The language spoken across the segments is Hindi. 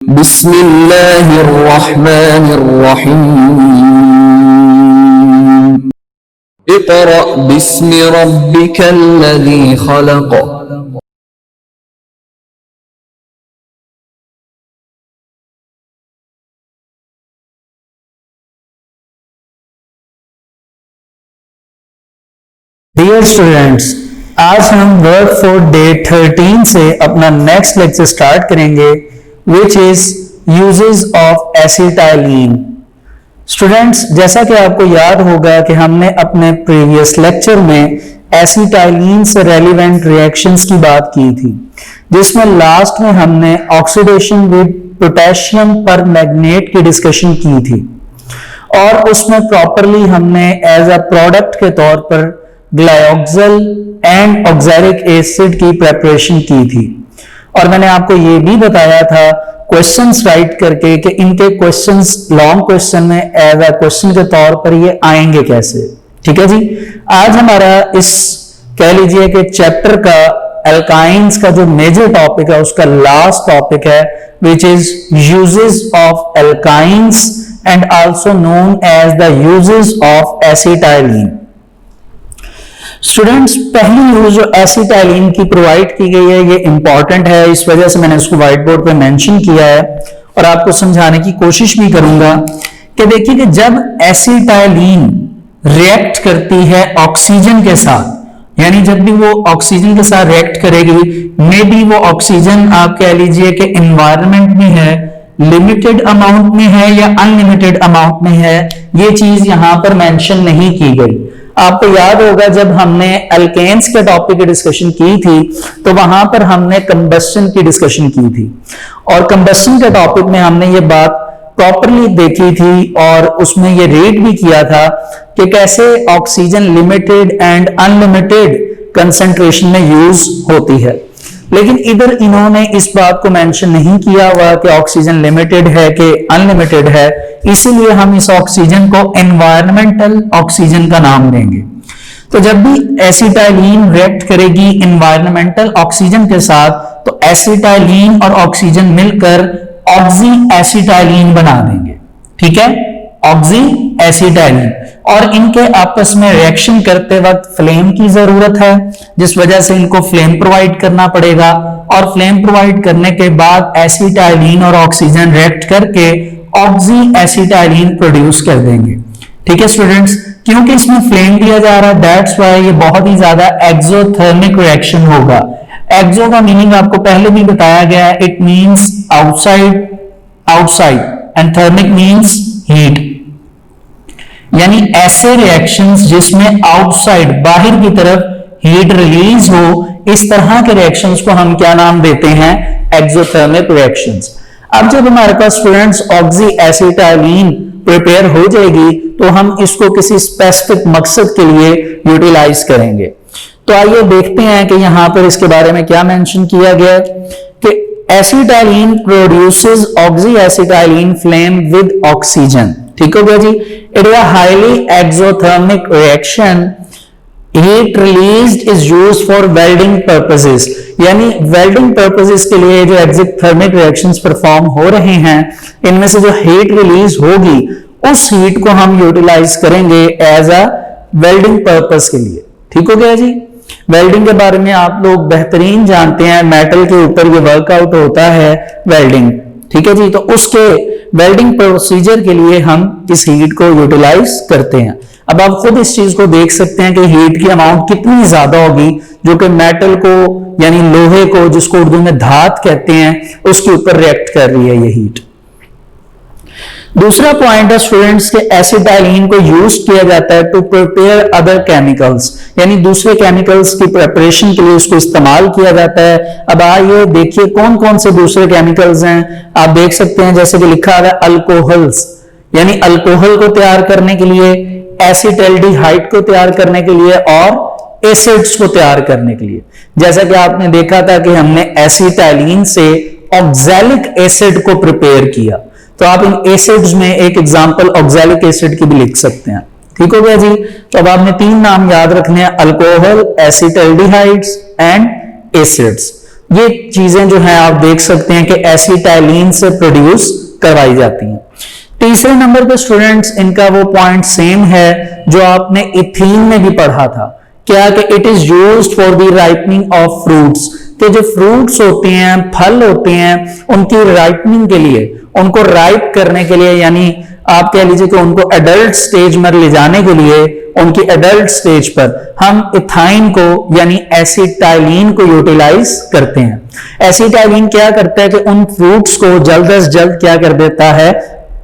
बिस्मिल्लाहिर्रहमानिर्रहीम। इक़रा बिस्मि रब्बिकल्लज़ी खलक़। डियर स्टूडेंट्स, आज हम वर्क फॉर डे 13 से अपना नेक्स्ट लेक्चर स्टार्ट करेंगे विच is uses of acetylene. Students, जैसा कि आपको याद होगा कि हमने अपने प्रीवियस लेक्चर में एसिटाइलिन से रेलिवेंट रिएक्शंस की बात की थी, जिसमें लास्ट में हमने ऑक्सीडेशन विद पोटेशियम परमैंगनेट की डिस्कशन की थी और उसमें प्रॉपरली हमने एज अ प्रोडक्ट के तौर पर ग्लाइऑक्सल एंड ऑक्सैलिक एसिड की प्रेपरेशन की थी। और मैंने आपको ये भी बताया था क्वेश्चंस राइट करके कि इनके क्वेश्चंस लॉन्ग क्वेश्चन में एज अ क्वेश्चन के तौर पर ये आएंगे कैसे। ठीक है जी, आज हमारा इस कह लीजिए कि चैप्टर का एल्काइंस का जो मेजर टॉपिक है उसका लास्ट टॉपिक है which is uses of alkynes and also known as the uses of acetylene. Students, पहली यूज जो एसिटाइलिन की प्रोवाइड की गई है ये इंपॉर्टेंट है, इस वजह से मैंने इसको व्हाइट बोर्ड पे मेंशन किया है और आपको समझाने की कोशिश भी करूंगा कि देखिए कि जब एसिटाइलिन रिएक्ट करती है ऑक्सीजन के साथ, यानी जब भी वो ऑक्सीजन के साथ रिएक्ट करेगी, मे बी वो ऑक्सीजन आप कह लीजिए कि एनवायरनमेंट में है, लिमिटेड अमाउंट में है या अनलिमिटेड अमाउंट में है, ये चीज यहां पर मेंशन नहीं की गई। आपको याद होगा जब हमने अल्केन्स के टॉपिक की डिस्कशन की थी तो वहां पर हमने कंबस्शन की डिस्कशन की थी और कंबस्शन के टॉपिक में हमने ये बात प्रॉपरली देखी थी और उसमें ये रेट भी किया था कि कैसे oxygen limited and unlimited concentration में यूज होती है। लेकिन इधर इन्होंने इस बात को मेंशन नहीं किया हुआ कि ऑक्सीजन लिमिटेड है कि अनलिमिटेड है, इसीलिए हम इस ऑक्सीजन को एनवायरमेंटल ऑक्सीजन का नाम देंगे। तो जब भी एसिटाइलिन रिएक्ट करेगी एनवायरमेंटल ऑक्सीजन के साथ तो एसिटाइलिन और ऑक्सीजन मिलकर ऑक्सी एसिटाइलिन बना देंगे। ठीक है, ऑक्सी एसिटाइलिन, और इनके आपस में रिएक्शन करते वक्त फ्लेम की जरूरत है, जिस वजह से इनको फ्लेम प्रोवाइड करना पड़ेगा और फ्लेम प्रोवाइड करने के बाद एसिटाइलिन और ऑक्सीजन रिएक्ट करके ऑक्सी एसिटाइलिन प्रोड्यूस कर देंगे। ठीक है स्टूडेंट्स, क्योंकि इसमें फ्लेम दिया जा रहा है दैट्स व्हाई ये बहुत ही ज्यादा एक्सोथर्मिक रिएक्शन होगा। एक्सो का मीनिंग आपको पहले भी बताया गया है, it means outside and thermic means heat, यानी ऐसे रिएक्शंस जिसमें आउटसाइड बाहर की तरफ हीट रिलीज हो, इस तरह के रिएक्शंस को हम क्या नाम देते हैं, एक्सोथर्मिक रिएक्शंस। अब जब हमारे पास स्टूडेंट्स ऑक्सी एसिटाइलिन प्रिपेयर हो जाएगी तो हम इसको किसी स्पेसिफिक मकसद के लिए यूटिलाइज करेंगे। तो आइए देखते हैं कि यहां पर इसके बारे में क्या मेंशन किया गया है कि acetylene produces oxy acetylene flame with oxygen. ठीक हो गया जी, it is a highly exothermic reaction, heat released is used for welding purposes, यानी वेल्डिंग पर्पसेस के लिए जो एक्सोथर्मिक रिएक्शंस परफॉर्म हो रहे हैं इनमें से जो हीट रिलीज होगी उस हीट को हम यूटिलाइज करेंगे एज अ वेल्डिंग पर्पस के लिए। ठीक हो गया जी, वेल्डिंग के बारे में आप लोग बेहतरीन जानते हैं, मेटल के ऊपर ये वर्कआउट होता है वेल्डिंग। ठीक है जी, तो उसके वेल्डिंग प्रोसीजर के लिए हम इस हीट को यूटिलाइज करते हैं। अब आप खुद इस चीज को देख सकते हैं कि हीट की अमाउंट कितनी ज्यादा होगी जो कि मेटल को यानी लोहे को, जिसको उर्दू में धात कहते हैं, उसके ऊपर रिएक्ट कर रही है ये हीट। दूसरा पॉइंट है स्टूडेंट्स के एसिटाइलिन को यूज किया जाता है टू प्रिपेयर अदर केमिकल्स, यानी दूसरे केमिकल्स की प्रिपरेशन के लिए उसको इस्तेमाल किया जाता है। अब आइए देखिए कौन कौन से दूसरे केमिकल्स हैं। आप देख सकते हैं जैसे कि लिखा है अल्कोहल्स, यानी अल्कोहल को तैयार करने के लिए, एसिटाल्डिहाइड को तैयार करने के लिए और एसिड्स को तैयार करने के लिए। जैसा कि आपने देखा था कि हमने एसिटाइलिन से ऑक्सैलिक एसिड को प्रिपेयर किया, तो आप इन एसिड्स में एक एग्जांपल ऑक्सैलिक एसिड की भी लिख सकते हैं। ठीक हो गया जी, तो अब आपने 3 नाम याद रखने हैं, अल्कोहल, एसिटाल्डिहाइड्स एंड एसिड्स। ये चीजें जो है आप देख सकते हैं कि एसिटाइलिन से प्रोड्यूस करवाई जाती हैं। तीसरे नंबर पे स्टूडेंट्स इनका वो पॉइंट सेम है जो आपने इथीन में भी पढ़ा था, क्या कि it is used for the ripening of fruits, कि जो फ्रूट्स होते हैं, फल होते हैं, उनकी राइपनिंग के लिए, उनको राइप करने के लिए, यानी आप कह लीजिए कि उनको एडल्ट स्टेज में ले जाने के लिए, उनकी एडल्ट स्टेज पर हम इथाइन को यानी एसिटाइलिन को यूटिलाइज करते हैं। एसिटाइलिन क्या करता है कि उन फ्रूट्स को जल्द से जल्द क्या कर देता है,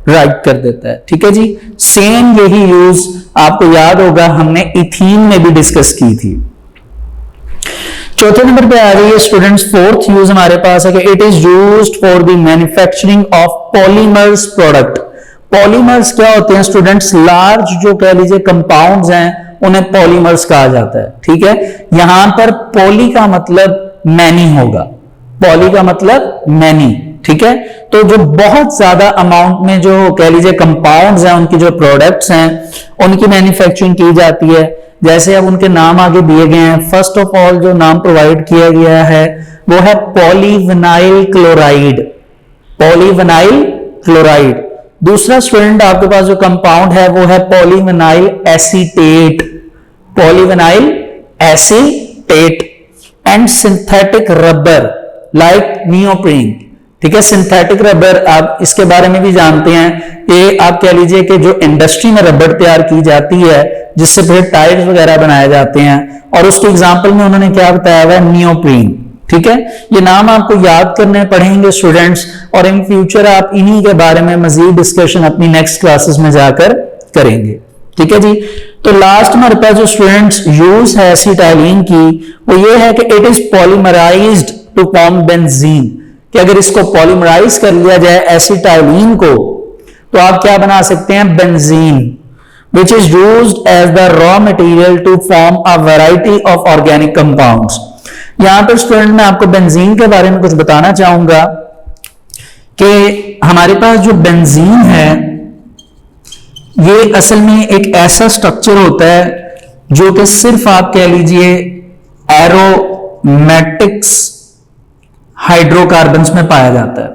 राइप कर देता है। ठीक है जी, सेम यही यूज आपको याद होगा हमने इथीन में भी डिस्कस की थी। चौथे नंबर पे आ रही है स्टूडेंट्स फोर्थ यूज हमारे पास है कि it is used for the manufacturing of polymers product. Polymers क्या होते हैं स्टूडेंट्स, लार्ज जो कह लीजिए कंपाउंड्स हैं उन्हें पॉलीमर्स कहा जाता है। ठीक है, यहां पर पॉली का मतलब मैनी होगा, पॉली का मतलब मैनी। ठीक है, तो जो बहुत ज्यादा अमाउंट में जो कह लीजिए कंपाउंड्स हैं, उनकी जो प्रोडक्ट्स हैं, उनकी मैन्युफैक्चरिंग की जाती है। जैसे अब उनके नाम आगे दिए गए हैं, फर्स्ट ऑफ ऑल जो नाम प्रोवाइड किया गया है वो है पॉलीविनाइल क्लोराइड, पॉलीविनाइल क्लोराइड। दूसरा स्टूडेंट आपके पास जो कंपाउंड है वो है polyvinyl acetate, polyvinyl acetate and synthetic rubber like neoprene. ठीक है, सिंथेटिक रबर आप इसके बारे में भी जानते हैं, ये आप कह लीजिए कि जो इंडस्ट्री में रबर तैयार की जाती है जिससे फिर टायर्स वगैरह बनाए जाते हैं, और उसके एग्जांपल में उन्होंने क्या बताया हुआ है, नियोप्रीन। ठीक है, ये नाम आपको याद करने पड़ेंगे स्टूडेंट्स, और इन फ्यूचर आप इन्हीं के बारे में मजीद डिस्कशन अपनी नेक्स्ट क्लासेस में जाकर करेंगे। ठीक है जी, तो लास्ट हमारे पास जो स्टूडेंट्स यूज है एसिटाइलिन की वो ये है कि it is polymerized to form benzene, कि अगर इसको पॉलीमराइज कर लिया जाए एसिटाइलिन को तो आप क्या बना सकते हैं, benzene, which is used as the raw material to form a variety of organic compounds। यहां पर स्टूडेंट मैं आपको बेंजीन के बारे में कुछ बताना चाहूंगा कि हमारे पास जो बेंजीन है ये असल में एक ऐसा स्ट्रक्चर होता है जो कि सिर्फ आप कह लीजिए एरोमेटिक्स हाइड्रोकार्बन्स में पाया जाता है।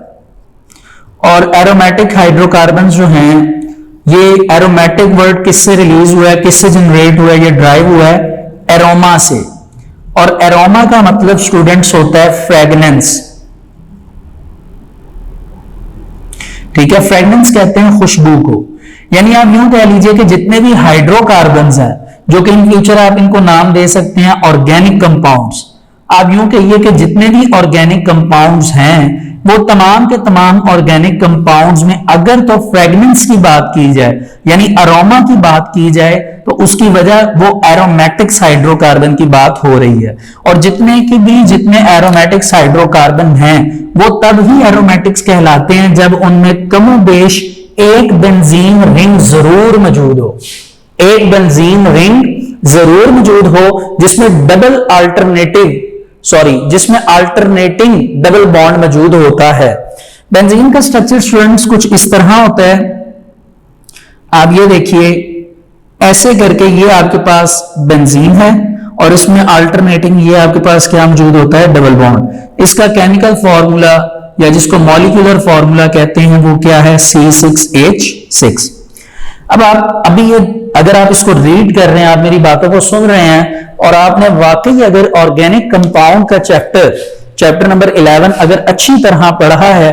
और एरोमेटिक हाइड्रोकार्बन्स जो हैं, ये एरोमेटिक वर्ड किससे रिलीज हुआ है, किससे जनरेट हुआ है, ये ड्राइव हुआ है एरोमा से। और एरोमा का मतलब स्टूडेंट्स होता है फ्रेगनेंस। ठीक है, फ्रेगनेंस कहते हैं खुशबू को। यानी आप यूं कह लीजिए कि जितने भी हाइड्रोकार्बन्स हैं, जो कि इन फ्यूचर आप इनको नाम दे सकते हैं ऑर्गेनिक कंपाउंड्स, आप यूं कहिए कि जितने भी ऑर्गेनिक कंपाउंड्स हैं वो तमाम के तमाम ऑर्गेनिक कंपाउंड्स में अगर तो फ्रेगनेंस की बात की जाए यानी अरोमा की बात की जाए तो उसकी वजह वो एरोमेटिक्स हाइड्रोकार्बन की बात हो रही है। और जितने एरोमेटिक्स हाइड्रोकार्बन हैं वो तब ही एरोमेटिक्स कहलाते हैं जब उनमें कमोबेश एक बेंजीन रिंग जरूर मौजूद हो, एक बेंजीन रिंग जरूर मौजूद हो जिसमें अल्टरनेटिंग डबल बॉन्ड मौजूद होता है। बेंजीन का स्ट्रक्चर स्टूडेंट्स कुछ इस तरह होता है, आप ये देखिए ऐसे करके, ये आपके पास बेंजीन है और इसमें अल्टरनेटिंग ये आपके पास क्या मौजूद होता है, डबल बॉन्ड। इसका केमिकल फॉर्मूला या जिसको मॉलिक्यूलर फॉर्मूला कहते हैं वो क्या है, C6H6। अब आप अभी ये अगर आप इसको रीड कर रहे हैं, आप मेरी बातों को सुन रहे हैं और आपने वाकई अगर ऑर्गेनिक कंपाउंड का चैप्टर नंबर 11 अगर अच्छी तरह पढ़ा है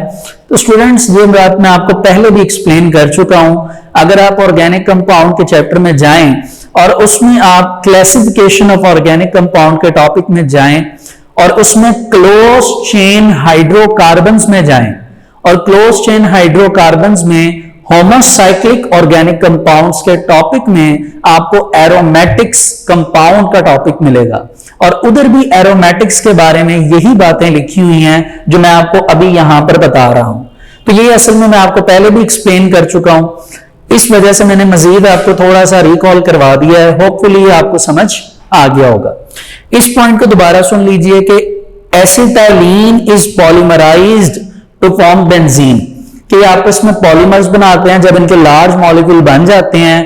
तो स्टूडेंट्स ये बात मैं आपको पहले भी एक्सप्लेन कर चुका हूं। अगर आप ऑर्गेनिक कंपाउंड के चैप्टर में जाएं और उसमें आप क्लासिफिकेशन ऑफ ऑर्गेनिक कंपाउंड के टॉपिक में जाएं और उसमें क्लोज चेन हाइड्रोकार्बन्स में जाएं और क्लोज चेन हाइड्रोकार्बन्स में होमोसाइक्लिक ऑर्गेनिक कंपाउंड्स के टॉपिक में आपको एरोमेटिक्स कंपाउंड का टॉपिक मिलेगा और उधर भी एरोमेटिक्स के बारे में यही बातें लिखी हुई हैं जो मैं आपको अभी यहां पर बता रहा हूं। तो ये असल में मैं आपको पहले भी एक्सप्लेन कर चुका हूं, इस वजह से मैंने मजीद आपको थोड़ा सा रिकॉल करवा दिया है। होपफुली आपको समझ आ गया होगा। इस पॉइंट को दोबारा सुन लीजिए कि acetylene is polymerized to form benzene, कि आपस में पॉलीमर्स बनाते हैं। जब इनके लार्ज मॉलिक्यूल बन जाते हैं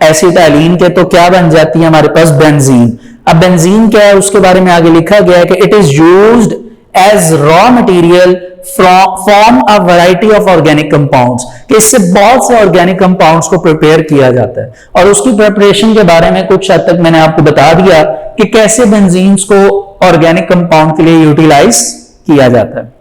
एसिटाइलिन के तो क्या बन जाती है हमारे पास, बेंजीन। अब बेंजीन क्या है उसके बारे में आगे लिखा गया है कि it is used as raw material form a variety of organic compounds, कि इससे बहुत से ऑर्गेनिक कंपाउंड्स को प्रिपेयर किया जाता है। और उसकी प्रिपरेशन के बारे में कुछ हद तक मैंने आपको बता दिया कि कैसे बेंजीन्स को ऑर्गेनिक कंपाउंड के लिए यूटिलाइज किया जाता है।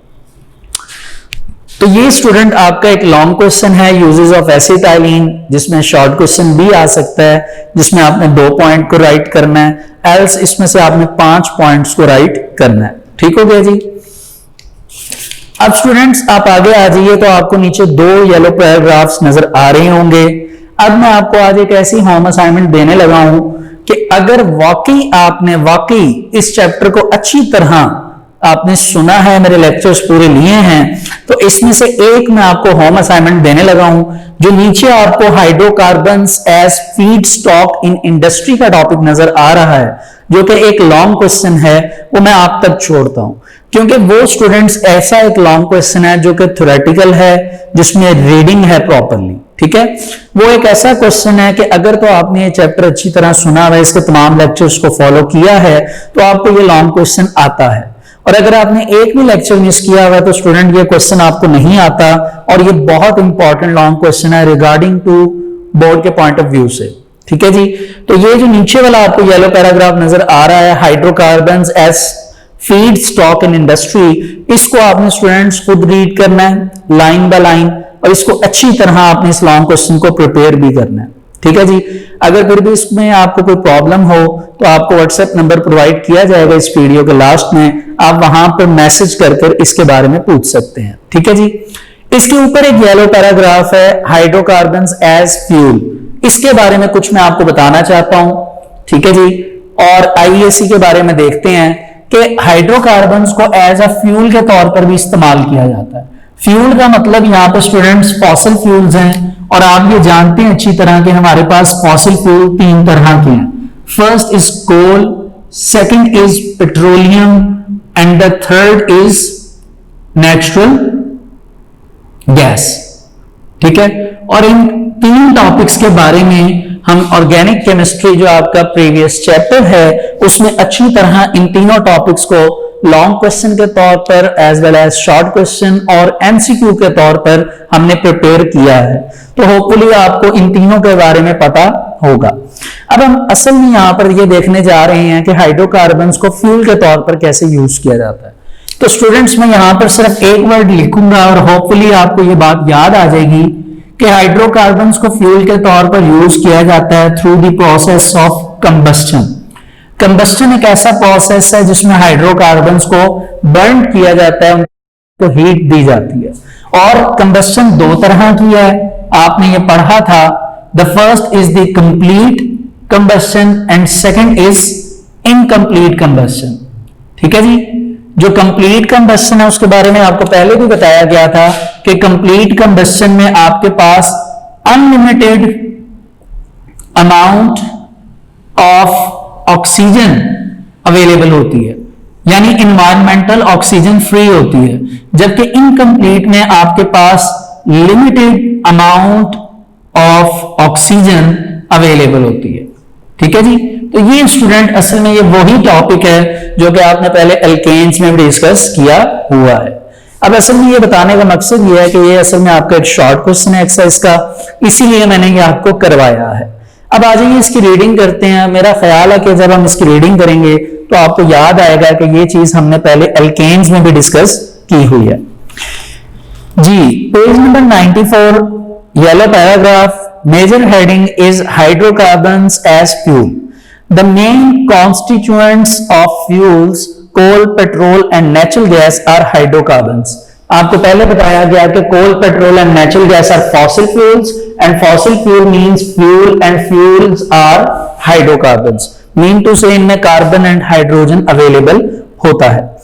तो ये स्टूडेंट आपका एक लॉन्ग क्वेश्चन है, यूजेस ऑफ एसिटाइलिन, जिसमें शॉर्ट क्वेश्चन भी आ सकता है, जिसमें आपने 2 पॉइंट को राइट करना है, एल्स इसमें से आपने 5 पॉइंट्स को राइट करना है। ठीक हो गया जी। अब स्टूडेंट्स आप आगे आ जाइए, तो आपको नीचे 2 येलो पैराग्राफ्स नजर आ रहे होंगे। अब मैं आपको आज एक ऐसी होम असाइनमेंट देने लगा हूं कि अगर वाकई इस चैप्टर को अच्छी तरह आपने सुना है, मेरे लेक्चर्स पूरे लिए हैं, तो इसमें से एक मैं आपको होम असाइनमेंट देने लगा हूं, जो नीचे आपको hydrocarbons as feedstock in industry का टॉपिक नजर आ रहा है, जो कि एक लॉन्ग क्वेश्चन है, वो मैं आप तक छोड़ता हूं, क्योंकि वो स्टूडेंट्स ऐसा एक लॉन्ग क्वेश्चन है जो कि थ्योरेटिकल है, जिसमें रीडिंग है प्रॉपरली। ठीक है, वो एक ऐसा क्वेश्चन है कि अगर तो आपने ये चैप्टर अच्छी तरह सुना है, इसके तमाम लेक्चर्स को फॉलो किया है, तो आपको ये लॉन्ग क्वेश्चन आता है। और अगर आपने एक भी लेक्चर मिस किया हुआ है, तो स्टूडेंट ये क्वेश्चन आपको नहीं आता, और ये बहुत इंपॉर्टेंट लॉन्ग क्वेश्चन है रिगार्डिंग टू बोर्ड के पॉइंट ऑफ व्यू से। ठीक है जी। तो ये जो नीचे वाला आपको येलो पैराग्राफ नजर आ रहा है, hydrocarbons as feedstock in industry, इसको आपने स्टूडेंट्स खुद रीड करना है लाइन बाय लाइन, और इसको अच्छी तरह आपने इस लॉन्ग क्वेश्चन को प्रिपेयर भी करना है। ठीक है जी। अगर फिर भी इसमें आपको कोई प्रॉब्लम हो, तो आपको व्हाट्सएप नंबर प्रोवाइड किया जाएगा इस वीडियो के लास्ट में, आप वहां पर मैसेज कर इसके बारे में पूछ सकते हैं। ठीक है जी। इसके ऊपर एक येलो पैराग्राफ है, हाइड्रोकार्बन्स एज फ्यूल, इसके बारे में कुछ मैं आपको बताना चाहता हूं। ठीक है जी। और आईएससी के बारे में देखते हैं कि हाइड्रोकार्बन्स को एज अ फ्यूल के तौर पर भी इस्तेमाल किया जाता है। फ्यूल का मतलब यहाँ पे स्टूडेंट्स फॉसिल फ्यूल्स हैं, और आप ये जानते हैं अच्छी तरह कि हमारे पास फॉसिल फ्यूल 3 तरह के हैं। First is coal, second is petroleum, and the third is natural gas. ठीक है। और इन 3 टॉपिक्स के बारे में हम ऑर्गेनिक केमिस्ट्री जो आपका प्रीवियस चैप्टर है, उसमें अच्छी तरह इन तीनों टॉपिक्स को लॉन्ग क्वेश्चन के तौर पर as well as short question और एमसीक्यू के तौर पर हमने प्रिपेयर किया है। तो होपफुली आपको इन तीनों के बारे में पता होगा। अब हम असल में यहां पर ये देखने जा रहे हैं कि हाइड्रोकार्बन्स को फ्यूल के तौर पर कैसे यूज किया जाता है। तो स्टूडेंट्स मैं यहां पर सिर्फ एक वर्ड लिखूंगा, और होपफुली आपको ये बात याद आ जाएगी कि हाइड्रोकार्बन्स को फ्यूल के तौर पर यूज किया जाता है through the process of combustion. Combustion एक ऐसा प्रोसेस है जिसमें हाइड्रोकार्बन्स को बर्न किया जाता है, उनको हीट दी जाती है। और कंबस्शन 2 तरह की है, आपने ये पढ़ा था। The first is the complete combustion and second is incomplete combustion. ठीक है जी। जो कंप्लीट कंबस्शन है उसके बारे में आपको पहले भी बताया गया था कि कंप्लीट कंबस्शन में आपके पास unlimited amount of oxygen available होती है, यानी इन्वायरमेंटल ऑक्सीजन फ्री होती है, जबकि इनकम्प्लीट में आपके पास limited amount of oxygen available होती है। ठीक है जी। तो ये स्टूडेंट असल में ये वही टॉपिक है जो कि आपने पहले एल्केन्स में भी डिस्कस किया हुआ है। अब असल में ये बताने का मकसद ये है कि ये असल में आपका एक शॉर्ट क्वेश्चन है एक्सरसाइज का, इसीलिए मैंने ये आपको करवाया है। अब आ जाइए इसकी रीडिंग करते हैं। मेरा ख्याल है कि जब हम इसकी रीडिंग करेंगे तो आपको याद आएगा कि ये चीज हमने पहले एल्केन्स में भी डिस्कस की हुई है जी। Page number 94, yellow paragraph, major heading is hydrocarbons as fuel. The main constituents of fuels coal, petrol and natural gas are hydrocarbons. आपको पहले बताया गया कि coal, petrol and natural gas are fossil fuels, and fossil fuel means fuel and fuels are hydrocarbons. Mean to say इनमें कार्बन एंड हाइड्रोजन अवेलेबल होता है।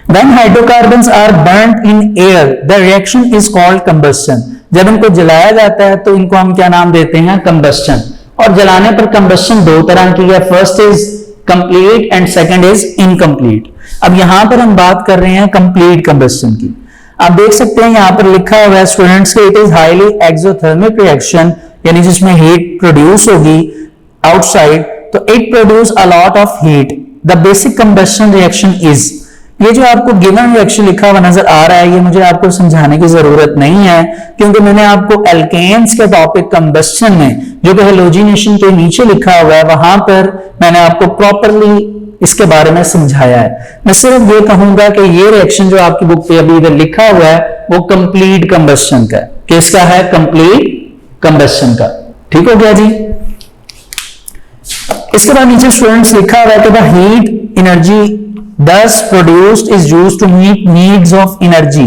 When hydrocarbons are burnt in air, the reaction is called combustion. जब इनको जलाया जाता है तो इनको हम क्या नाम देते हैं? combustion। और जलाने पर combustion 2 तरह की है, first is complete and second is incomplete. अब यहां पर हम बात कर रहे हैं कंप्लीट कंबस्शन की। आप देख सकते हैं यहां पर लिखा हुआ है स्टूडेंट्स के it is highly exothermic reaction, यानी जिसमें हीट प्रोड्यूस होगी आउटसाइड, तो it produce a lot of heat. The basic combustion reaction is, ये जो आपको गिवन रिएक्शन लिखा हुआ नजर आ रहा है, ये मुझे आपको समझाने की जरूरत नहीं है, क्योंकि मैंने आपको एल्केन्स के टॉपिक कंबस्शन में जो कि हैलोजिनेशन के नीचे लिखा हुआ है वहां पर मैंने आपको प्रॉपरली इसके बारे में समझाया है। मैं सिर्फ ये कहूंगा कि ये रिएक्शन जो आपकी बुक पे अभी इधर लिखा हुआ है वो कंप्लीट कंबस्शन का है। किसका है? कंप्लीट कंबस्शन का। ठीक हो गया जी। इसके बाद नीचे स्टूडेंट्स लिखा हुआ है कि the heat energy thus produced is used to meet needs of energy,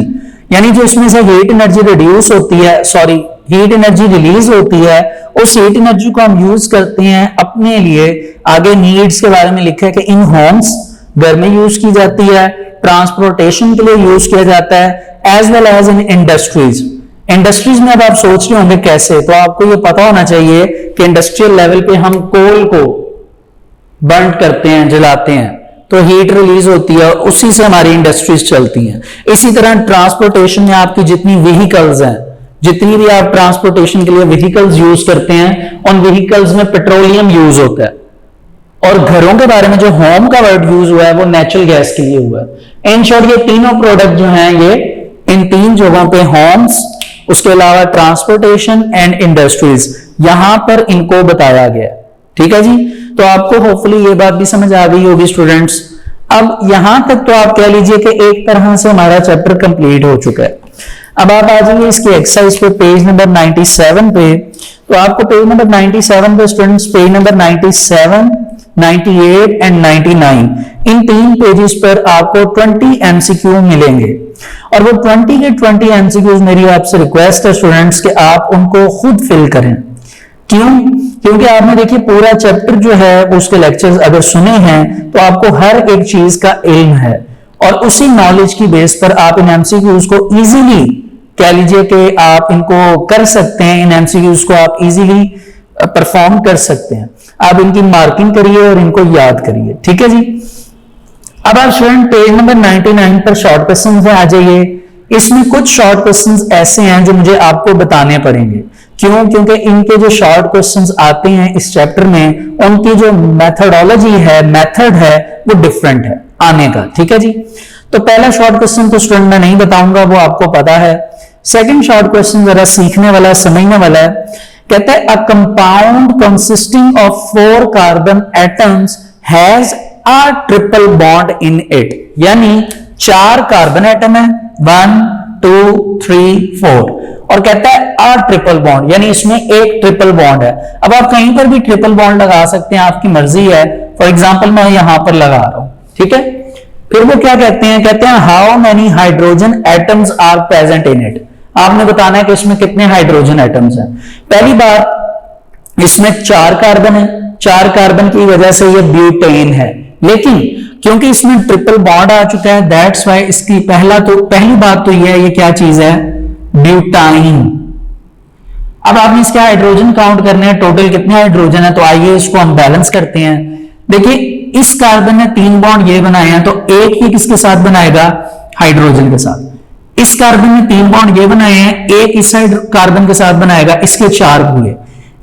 यानी जो इसमें से हीट एनर्जी रिड्यूस होती है, सॉरी हीट एनर्जी रिलीज होती है, उस हीट एनर्जी को हम यूज करते हैं अपने लिए। आगे नीड्स के बारे में लिखा है कि इन होम्स घर में यूज की जाती है, ट्रांसपोर्टेशन के लिए यूज किया जाता है, as well as in industries. Industries में अब आप सोच रहे होंगे कैसे, तो आपको ये पता होना चाहिए कि इंडस्ट्रियल लेवल पे हम कोल को बर्न करते हैं, जलाते हैं, तो हीट रिलीज होती है, उसी से हमारी इंडस्ट्रीज चलती हैं। इसी तरह ट्रांसपोर्टेशन में आपकी जितनी व्हीकल्स हैं, जितनी भी आप ट्रांसपोर्टेशन के लिए व्हीकल्स यूज करते हैं, उन व्हीकल्स में पेट्रोलियम यूज होता है। और घरों के बारे में जो होम का वर्ड यूज हुआ है वो नेचुरल गैस के लिए हुआ है। इन शॉर्ट ये तीनों प्रोडक्ट जो हैं ये इन तीन जगहों पे होम्स, उसके अलावा ट्रांसपोर्टेशन एंड इंडस्ट्रीज, यहां पर इनको बताया गया। ठीक है जी। तो आपको होपफुली ये बात भी समझ आ गई होगी स्टूडेंट्स। अब यहां तक तो आप कह लीजिए कि एक तरह से हमारा चैप्टर कंप्लीट हो चुका है। अब आप आ जाइए इसकी एक्सरसाइज पे पेज नंबर 97 पे। तो आपको पेज नंबर 97 पे स्टूडेंट्स पेज नंबर 97, 98 एंड 99 इन तीन पेजेस पर आपको 20 एमसीक्यू मिलेंगे। और वो 20 के 20 एमसीक्यूज मेरी आपसे रिक्वेस्ट है स्टूडेंट्स कि आप उनको खुद फिल करें। क्यों? क्योंकि आपने देखिए पूरा चैप्टर जो है उसके लेक्चर्स अगर सुने हैं तो आपको हर एक चीज का इल्म है, और उसी नॉलेज की बेस पर आप इन एमसीक्यूज को इजीली कह लीजिए कि आप इनको कर सकते हैं। इन एमसीक्यूज को आप इजीली परफॉर्म कर सकते हैं। आप इनकी मार्किंग करिए और इनको याद करिए। ठीक है जी। अब आप स्टूडेंट पेज नंबर 99 पर शॉर्ट क्वेश्चन पे आ जाइए। इसमें कुछ शॉर्ट क्वेश्चंस ऐसे हैं जो मुझे आपको बताने पड़ेंगे। क्यों? क्योंकि इनके जो शॉर्ट क्वेश्चंस आते हैं इस चैप्टर में, उनकी जो मेथोडोलॉजी है, मेथड है, वो डिफरेंट है आने का। ठीक है जी। तो पहला शॉर्ट क्वेश्चन तो स्टूडेंट मैं नहीं बताऊंगा, वो आपको पता है। सेकंड शॉर्ट क्वेश्चन जरा सीखने वाला, समझने वाला है। कहता है a compound consisting of 4 carbon atoms has a triple bond in it, यानी 4 कार्बन एटम है, 1 2 3 4, और कहता है अ ट्रिपल बॉन्ड, यानी इसमें एक ट्रिपल बॉन्ड है। अब आप कहीं पर भी ट्रिपल बॉन्ड लगा सकते हैं, आपकी मर्जी है। फॉर एग्जांपल मैं यहां पर लगा रहा हूं। ठीक है। फिर वो क्या कहते हैं? कहते हैं how many hydrogen atoms are present in it. आपने बताना है कि इसमें कितने हाइड्रोजन एटम्स हैं। पहली बात, इसमें 4 कार्बन है, 4 कार्बन की वजह से ये ब्यूटेन है, लेकिन क्योंकि इसमें ट्रिपल बॉन्ड आ चुका है, दैट्स वाई इसकी पहली बात तो ये है, ये क्या चीज है? ब्यूटाइन। अब आपने इसके हाइड्रोजन काउंट करने हैं, टोटल कितने हाइड्रोजन है, तो आइए इसको हम बैलेंस करते हैं। देखिए इस कार्बन ने 3 बॉन्ड ये बनाए हैं, तो एक ही किसके साथ बनाएगा? हाइड्रोजन के साथ। इस कार्बन ने 3 बॉन्ड ये बनाए हैं, एक इस साइड कार्बन के साथ बनाएगा, इसके 4 हुए।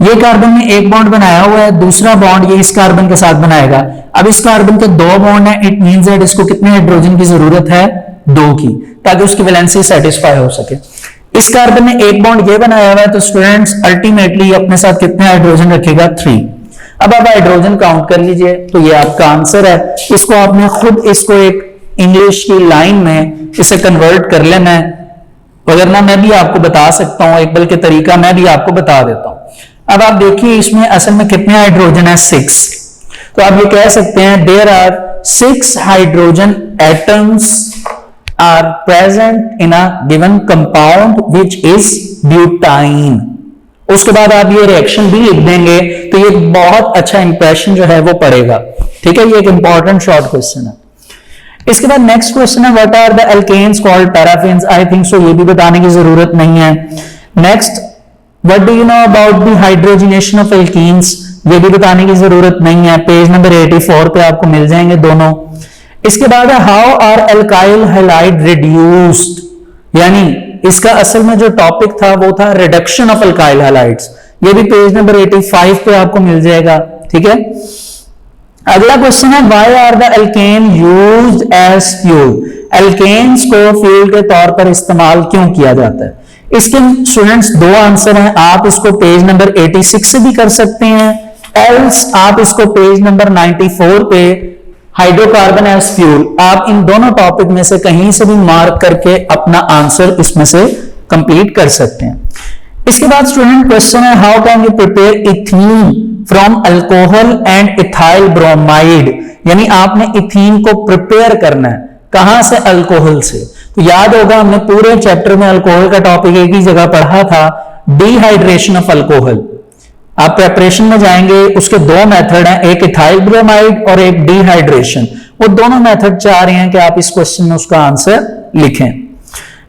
ये कार्बन ने एक बॉन्ड बनाया हुआ है, दूसरा बॉन्ड ये इस कार्बन के साथ बनाएगा। अब इस कार्बन के 2 बॉन्ड है, इट मींस दैट इसको कितने हाइड्रोजन की जरूरत है? 2 की, ताकि उसकी वैलेंसी सेटिस्फाई हो सके। इस कार्बन ने एक बॉन्ड ये बनाया हुआ है, तो स्टूडेंट्स अल्टीमेटली अपने साथ कितने हाइड्रोजन रखेगा? 3। अब आप हाइड्रोजन काउंट कर लीजिए, तो ये आपका आंसर है। इसको आपने खुद इसको एक इंग्लिश की लाइन में इसे कन्वर्ट कर लेना है, वगरना मैं भी आपको बता सकता हूं, एक बल्कि तरीका मैं भी आपको बता देता हूं। अब आप देखिए इसमें असल में कितने हाइड्रोजन है? 6। तो आप ये कह सकते हैं there are 6 hydrogen atoms are present in a given compound which is butyne. उसके बाद आप ये रिएक्शन भी लिख देंगे, तो ये बहुत अच्छा इंप्रेशन जो है वो पड़ेगा। ठीक है, ये एक इंपॉर्टेंट शॉर्ट क्वेश्चन है। इसके बाद नेक्स्ट क्वेश्चन है what are the alkanes called paraffins. I think so ये भी बताने की जरूरत नहीं है। Next, what do you know about the hydrogenation of alkenes. ये भी बताने की जरूरत नहीं है, पेज नंबर 84 पे आपको मिल जाएंगे दोनों। इसके बाद है how are alkyl halide reduced, यानी इसका असल में जो टॉपिक था वो था रिडक्शन ऑफ एल्काइल हैलाइड्स। ये भी पेज नंबर 85 पे आपको मिल जाएगा। ठीक है। अगला क्वेश्चन है why are the alkane used as fuel, alkanes को फ्यूल के तौर पर इस्तेमाल क्यों किया जाता है? इसके स्टूडेंट्स दो आंसर हैं, आप इसको पेज नंबर 86 से भी कर सकते हैं, एल्स आप इसको पेज नंबर 94 पे हाइड्रोकार्बन एज फ्यूल, आप इन दोनों टॉपिक में से कहीं से भी मार्क करके अपना आंसर इसमें से कंप्लीट कर सकते हैं। इसके बाद स्टूडेंट क्वेश्चन है how can you prepare ethene from alcohol and ethyl bromide, यानी आपने इथीन को प्रिपेयर करना है कहां से? अल्कोहल से। तो याद होगा हमने पूरे चैप्टर में अल्कोहल का टॉपिक एक ही जगह पढ़ा था, डिहाइड्रेशन ऑफ अल्कोहल। आप प्रेपरेशन में जाएंगे, उसके दो मेथड हैं, एक इथाइल ब्रोमाइड और एक डिहाइड्रेशन। वो दोनों मेथड चाह रहे हैं कि आप इस क्वेश्चन में उसका आंसर लिखें।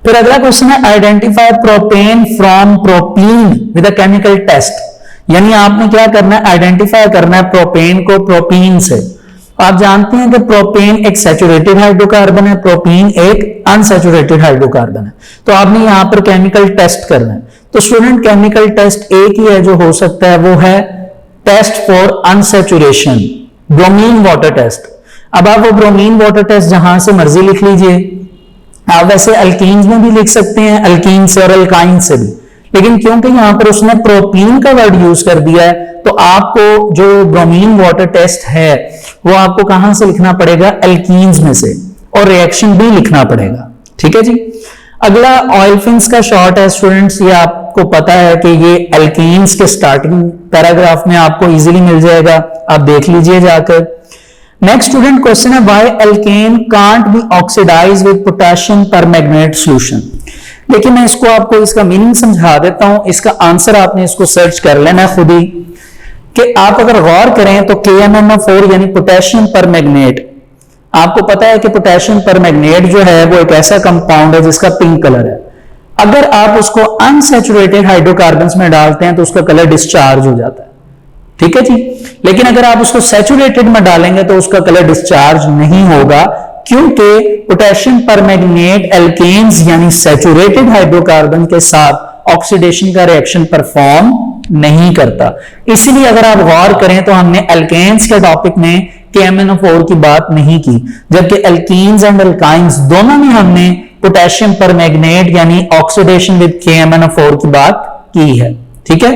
फिर अगला क्वेश्चन है identify propane from propene with a chemical test, यानी आपने क्या करना है? आइडेंटिफाई करना है प्रोपेन को प्रोपीन से। आप जानते हैं कि प्रोपेन एक सैचुरेटेड हाइड्रोकार्बन है, प्रोपीन एक अनसैचुरेटेड हाइड्रोकार्बन है। तो आपने यहां पर केमिकल टेस्ट करना है। तो स्टूडेंट केमिकल टेस्ट एक ही है जो हो सकता है, वो है test for unsaturation, bromine water test. अब आप वो ब्रोमीन वाटर टेस्ट जहां से मर्जी लिख लीजिए, आप वैसे अल्कीन्स में भी लिख सकते हैं, अल्कीन से और अल्काइन से भी, लेकिन क्योंकि यहां पर उसने प्रोपीन का वर्ड यूज कर दिया है तो आपको जो ब्रोमीन वाटर टेस्ट है वो आपको कहां से लिखना पड़ेगा? अल्कीन्स में से, और रिएक्शन भी लिखना पड़ेगा। ठीक है जी। अगला ऑयलफिन्स का शॉर्ट है स्टूडेंट्स, ये आपको पता है कि ये अल्कीन्स के स्टार्टिंग पैराग्राफ में आपको इजीली मिल जाएगा, आप देख लीजिए जाकर। नेक्स्ट स्टूडेंट क्वेश्चन है why alkane can't be oxidise with potassium permanganate solution. देखिए मैं इसको आपको इसका मीनिंग समझा देता हूं, इसका आंसर आपने इसको सर्च कर लेना है खुद ही, कि आप अगर गौर करें तो KMnO4 यानी पोटेशियम परमैंगनेट, आपको पता है कि पोटेशियम परमैंगनेट जो है वो एक ऐसा कंपाउंड है जिसका पिंक कलर है। अगर आप उसको अनसैचुरेटेड हाइड्रोकार्बन्स में डालते हैं तो उसका कलर डिस्चार्ज हो जाता है। ठीक है जी। लेकिन अगर आप उसको सैचुरेटेड में डालेंगे तो उसका कलर डिस्चार्ज नहीं होगा, क्योंकि पोटेशियम परमैंगनेट एल्केन्स यानी सैचुरेटेड हाइड्रोकार्बन के साथ ऑक्सीडेशन का रिएक्शन परफॉर्म नहीं करता। इसलिए अगर आप गौर करें तो हमने एल्केन्स के टॉपिक में KMnO4 की बात नहीं की, जबकि एल्कीन्स एंड एल्काइंस दोनों में हमने पोटेशियम परमैंगनेट यानी ऑक्सीडेशन विद KMnO4 की बात की है। ठीक है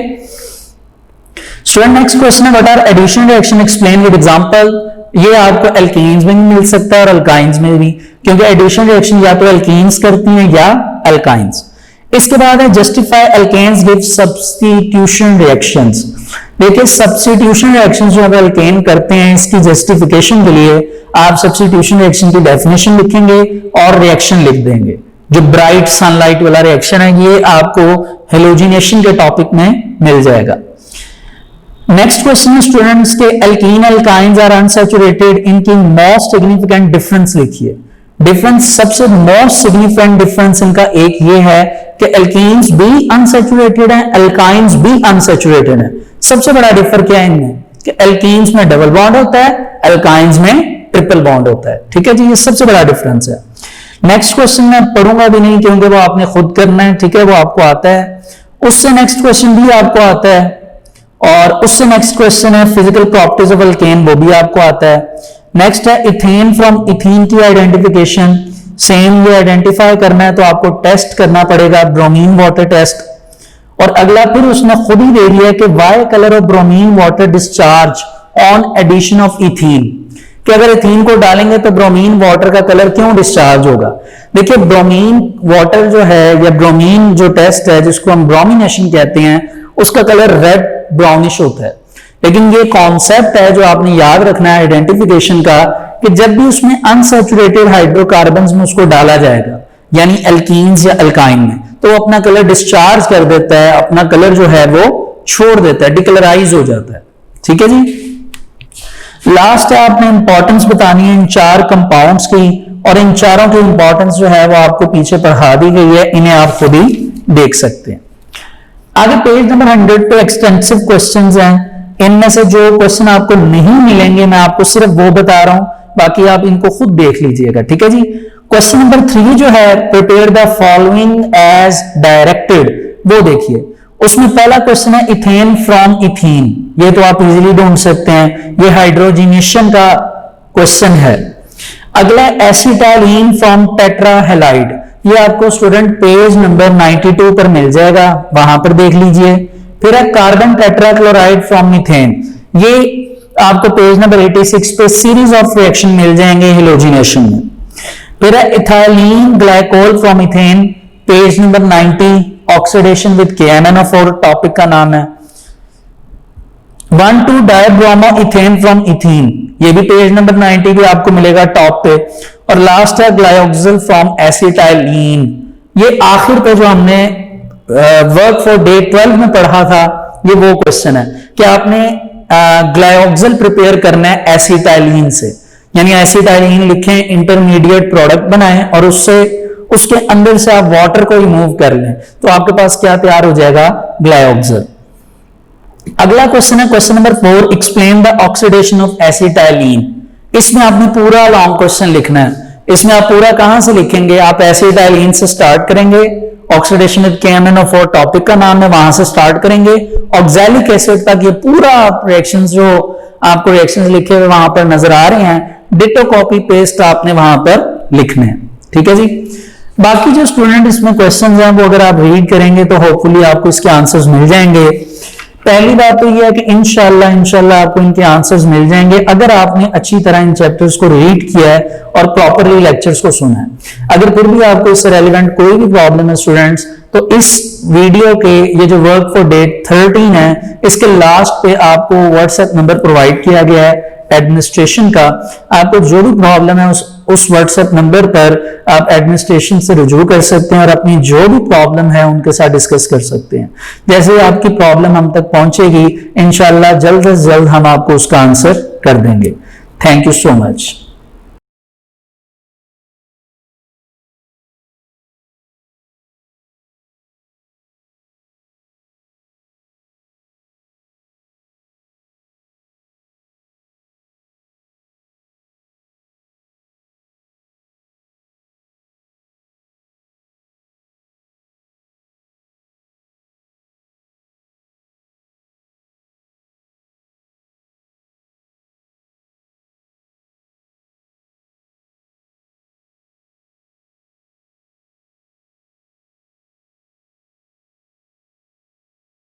स्टूडेंट। नेक्स्ट क्वेश्चन है what are addition reaction explain with example. ये आपको एल्कीन्स में भी मिल सकता है और अल्काइंस में भी, क्योंकि एडिशन रिएक्शन या तो एल्कीन्स करती हैं या अल्काइंस। इसके बाद है justify alkanes give substitution reactions. देखिए सब्स्टिट्यूशन रिएक्शंस जो हम एल्केन करते हैं इसकी जस्टिफिकेशन के लिए आप सब्स्टिट्यूशन रिएक्शन की डेफिनेशन लिखेंगे और रिएक्शन लिख देंगे। जो ब्राइट सनलाइट वाला रिएक्शन है ये आपको हेलोजिनेशन के टॉपिक में मिल जाएगा। नेक्स्ट क्वेश्चन स्टूडेंट्स के एल्कीन एल्काइंस आर अनसैचुरेटेड, इनकी मोस्ट सिग्निफिकेंट डिफरेंस लिखिए। डिफरेंस सबसे मोस्ट सिग्निफिकेंट डिफरेंस इनका एक ये है कि एल्कीन्स भी अनसैचुरेटेड हैं, एल्काइंस भी अनसैचुरेटेड हैं। सबसे बड़ा डिफर क्या है इनमें कि एल्कीन्स में डबल बॉन्ड होता है, एल्काइंस में ट्रिपल बॉन्ड होता है। ठीक है जी, ये सबसे बड़ा डिफरेंस है। नेक्स्ट क्वेश्चन मैं पढ़ूंगा भी नहीं क्योंकि वो आपने खुद करना है। ठीक है, वो आपको आता है। उससे नेक्स्ट क्वेश्चन भी आपको आता है और उससे नेक्स्ट क्वेश्चन है फिजिकल प्रॉपर्टीज ऑफ एल्केन, वो भी आपको आता है। नेक्स्ट है इथेन फ्रॉम इथीन की आइडेंटिफिकेशन, सेम ये आइडेंटिफाई करना है तो आपको टेस्ट करना पड़ेगा, ब्रोमीन वाटर टेस्ट। और अगला फिर उसने खुद ही दे दिया कि why colour of bromine water discharge on addition of ethene, कि अगर इथीन को डालेंगे तो ब्रोमीन वाटर का कलर क्यों डिस्चार्ज होगा। देखिए ब्रोमीन वाटर जो है या ब्रोमीन जो टेस्ट है जिसको हम ब्रोमिनेशन कहते हैं उसका कलर रेड ब्राउनिश होता है। लेकिन ये कॉन्सेप्ट है जो आपने याद रखना है आइडेंटिफिकेशन का, कि जब भी उसमें अनसैचुरेटेड हाइड्रोकार्बन्स में उसको डाला जाएगा यानी एल्कीन्स या अल्काइन में, तो वो अपना कलर डिस्चार्ज कर देता है, अपना कलर जो है वो छोड़ देता है, डिकलराइज हो जाता है। ठीक है जी। लास्ट है आपने इंपॉर्टेंस बतानी है इन चार कंपाउंड्स की, और इन चारों की इंपॉर्टेंस जो है वो आपको पीछे पढ़ा दी गई है, इन्हें आप खुद ही देख सकते हैं। आगे पेज नंबर 100 पे एक्सटेंसिव क्वेश्चंस हैं। इनमें से जो क्वेश्चन आपको नहीं मिलेंगे मैं आपको सिर्फ वो बता रहा हूं, बाकी आप इनको खुद देख लीजिएगा। ठीक है जी। क्वेश्चन नंबर 3 जो है prepare the following as directed, वो देखिए उसमें पहला क्वेश्चन है इथेन फ्रॉम इथीन, ये तो आप इजीली ढूंढ सकते हैं, ये हाइड्रोजिनेशन का क्वेश्चन है। अगला एसिटाइलिन फ्रॉम टेट्राहेलाइड, ये आपको स्टूडेंट पेज नंबर 92 पर मिल जाएगा, वहां पर देख लीजिए। फिर है कार्बन टेट्राक्लोराइड फ्रॉम मीथेन, ये आपको पेज नंबर 86 पे सीरीज ऑफ रिएक्शन मिल जाएंगे हेलोजिनेशन में। फिर है ethylene glycol from ethane, page number 90, oxidation with KMnO4 topic का नाम है। 1,2-डाइब्रोमो इथेन फ्रॉम इथीन, ये भी पेज नंबर 90 भी आपको मिलेगा टॉप पे। और लास्ट है ग्लायोक्सिल फ्रॉम एसिटाइलिन, ये आखिर पे जो हमने वर्क फॉर डे 12 में पढ़ा था, ये वो क्वेश्चन है कि आपने ग्लायोक्सिल प्रिपेयर करना है एसिटाइलिन से, यानी एसिटाइलिन लिखें, इंटरमीडिएट प्रोडक्ट बनाएं और उसके अंदर से आप वाटर को रिमूव कर लें, तो आपके पास क्या तैयार हो जाएगा, ग्लायोक्सिल। अगला क्वेश्चन है question number 4, explain the oxidation of acetylene. इसमें आपने पूरा लॉन्ग क्वेश्चन लिखना है। इसमें आप पूरा कहां से लिखेंगे, आप एसिटाइलिन से स्टार्ट करेंगे, ऑक्सीडेशन विद KMnO4 टॉपिक का नाम है, वहां से स्टार्ट करेंगे ऑक्सैलिक एसिड तक, ये पूरा रिएक्शंस जो आपको रिएक्शंस लिखे हुए वहां पर नजर आ रहे हैं, डिटो कॉपी पेस्ट आपने वहां पर लिखने हैं, ठीक है जी। बाकी जो स्टूडेंट इसमें क्वेश्चंस हैं वो अगर आप रीड करेंगे तो होपफुली आपको इसके आंसर्स मिल जाएंगे। पहली बात तो ये है कि इंशाल्लाह आपको इनके आंसर्स मिल जाएंगे अगर आपने अच्छी तरह इन चैप्टर्स को रीड किया है और प्रॉपरली लेक्चर्स को सुना है। अगर फिर भी आपको इससे रेलिवेंट कोई भी प्रॉब्लम है स्टूडेंट्स, तो इस वीडियो के ये जो वर्क फॉर डे 13 है, इसके लास्ट पे आपको व्हाट्सएप नंबर प्रोवाइड किया गया है एडमिनिस्ट्रेशन का। आपको जो भी प्रॉब्लम है उस व्हाट्सएप नंबर पर आप एडमिनिस्ट्रेशन से रुजू कर सकते हैं और अपनी जो भी प्रॉब्लम है उनके साथ डिस्कस कर सकते हैं। जैसे आपकी प्रॉब्लम हम तक पहुंचेगी, इंशाल्लाह जल्द से जल्द हम आपको उसका आंसर कर देंगे। Thank you so much.